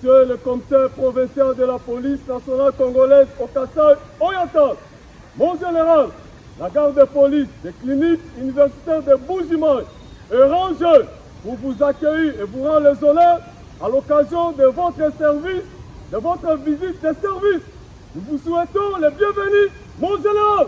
Monsieur le commissaire provincial de la police nationale congolaise au Kasaï oriental, mon général, la garde de police des cliniques universitaires de Bujimaï est rangée pour vous accueillir et vous rendre les honneurs à l'occasion de votre service, de votre visite de service. Nous vous souhaitons les bienvenus, mon général.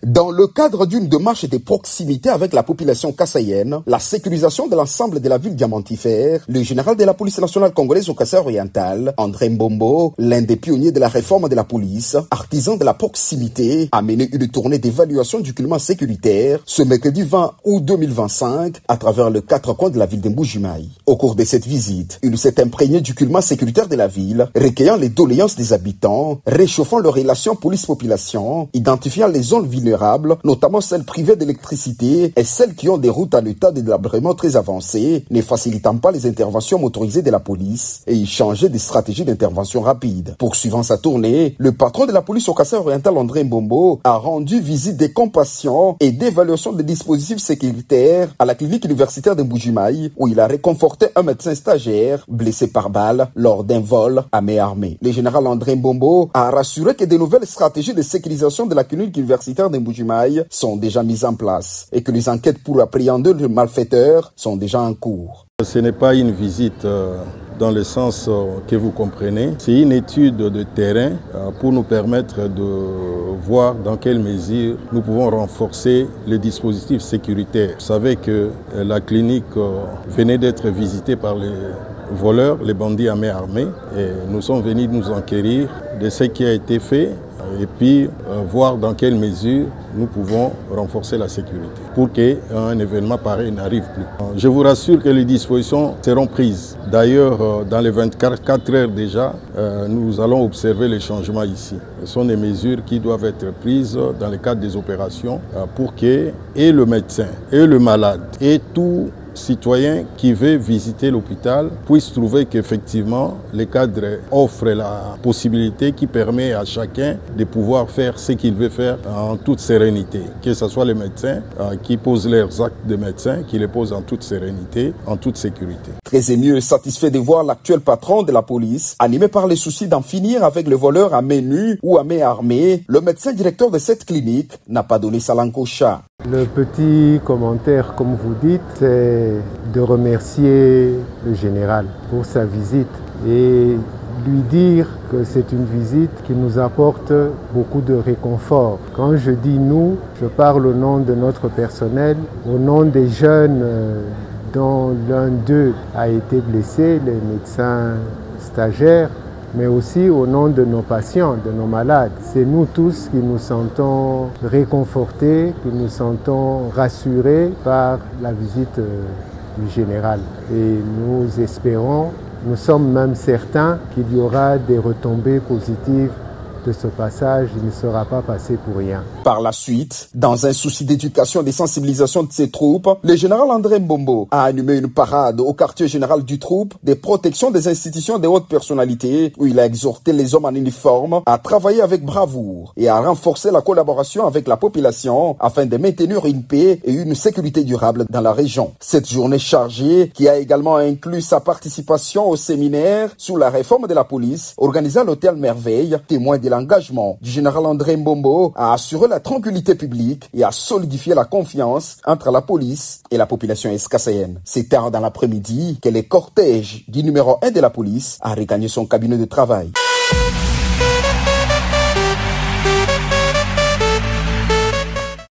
Dans le cadre d'une démarche de proximité avec la population kassaïenne, la sécurisation de l'ensemble de la ville diamantifère, le général de la police nationale congolaise au Kasaï oriental, André Mbombo, l'un des pionniers de la réforme de la police, artisan de la proximité, a mené une tournée d'évaluation du climat sécuritaire ce mercredi 20 août 2025 à travers les 4 coins de la ville de Mbujimaï. Au cours de cette visite, il s'est imprégné du climat sécuritaire de la ville, recueillant les doléances des habitants, réchauffant leurs relations police-population, identifiant les zones vulnérables, notamment celles privées d'électricité et celles qui ont des routes à l'état de délabrement très avancé, ne facilitant pas les interventions motorisées de la police et y changer des stratégies d'intervention rapide. Poursuivant sa tournée, le patron de la police au Kasaï oriental, André Mbombo, a rendu visite de compassion et d'évaluation des dispositifs sécuritaires à la clinique universitaire de Mbujimaï, où il a réconforté un médecin stagiaire blessé par balle lors d'un vol à main armée. Le général André Mbombo a rassuré que de nouvelles stratégies de sécurisation de la clinique universitaire de Mbujimaï sont déjà mises en place et que les enquêtes pour appréhender les malfaiteurs sont déjà en cours. Ce n'est pas une visite dans le sens que vous comprenez. C'est une étude de terrain pour nous permettre de voir dans quelle mesure nous pouvons renforcer les dispositifs sécuritaires. Vous savez que la clinique venait d'être visitée par les voleurs, les bandits à main armée, et nous sommes venus nous enquérir de ce qui a été fait et puis voir dans quelle mesure nous pouvons renforcer la sécurité pour qu'un événement pareil n'arrive plus. Je vous rassure que les dispositions seront prises. D'ailleurs, dans les 24 heures déjà, nous allons observer les changements ici. Ce sont des mesures qui doivent être prises dans le cadre des opérations pour que et le médecin, et le malade, et tout citoyen qui veut visiter l'hôpital puisse trouver qu'effectivement les cadres offrent la possibilité qui permet à chacun de pouvoir faire ce qu'il veut faire en toute sérénité. Que ce soit les médecins qui posent leurs actes de médecin, qui les posent en toute sérénité, en toute sécurité. Très ému et satisfait de voir l'actuel patron de la police, animé par les soucis d'en finir avec les voleurs à main nue ou à main armée, le médecin directeur de cette clinique n'a pas donné sa langue au chat. Le petit commentaire, comme vous dites, c'est de remercier le général pour sa visite et lui dire que c'est une visite qui nous apporte beaucoup de réconfort. Quand je dis nous, je parle au nom de notre personnel, au nom des jeunes dont l'un d'eux a été blessé, les médecins stagiaires, mais aussi au nom de nos patients, de nos malades. C'est nous tous qui nous sentons réconfortés, qui nous sentons rassurés par la visite du général. Et nous espérons, nous sommes même certains qu'il y aura des retombées positives de ce passage, il ne sera pas passé pour rien. Par la suite, dans un souci d'éducation et de sensibilisation de ses troupes, le général André Mbombo a animé une parade au quartier général du troupe de protection des institutions de haute personnalité où il a exhorté les hommes en uniforme à travailler avec bravoure et à renforcer la collaboration avec la population afin de maintenir une paix et une sécurité durable dans la région. Cette journée chargée, qui a également inclus sa participation au séminaire sur la réforme de la police organisé à l'hôtel Merveille, témoin de l'engagement du général André Mbombo à assurer la tranquillité publique et à solidifier la confiance entre la police et la population escasséenne. C'est tard dans l'après-midi que le cortège du numéro 1 de la police a regagné son cabinet de travail.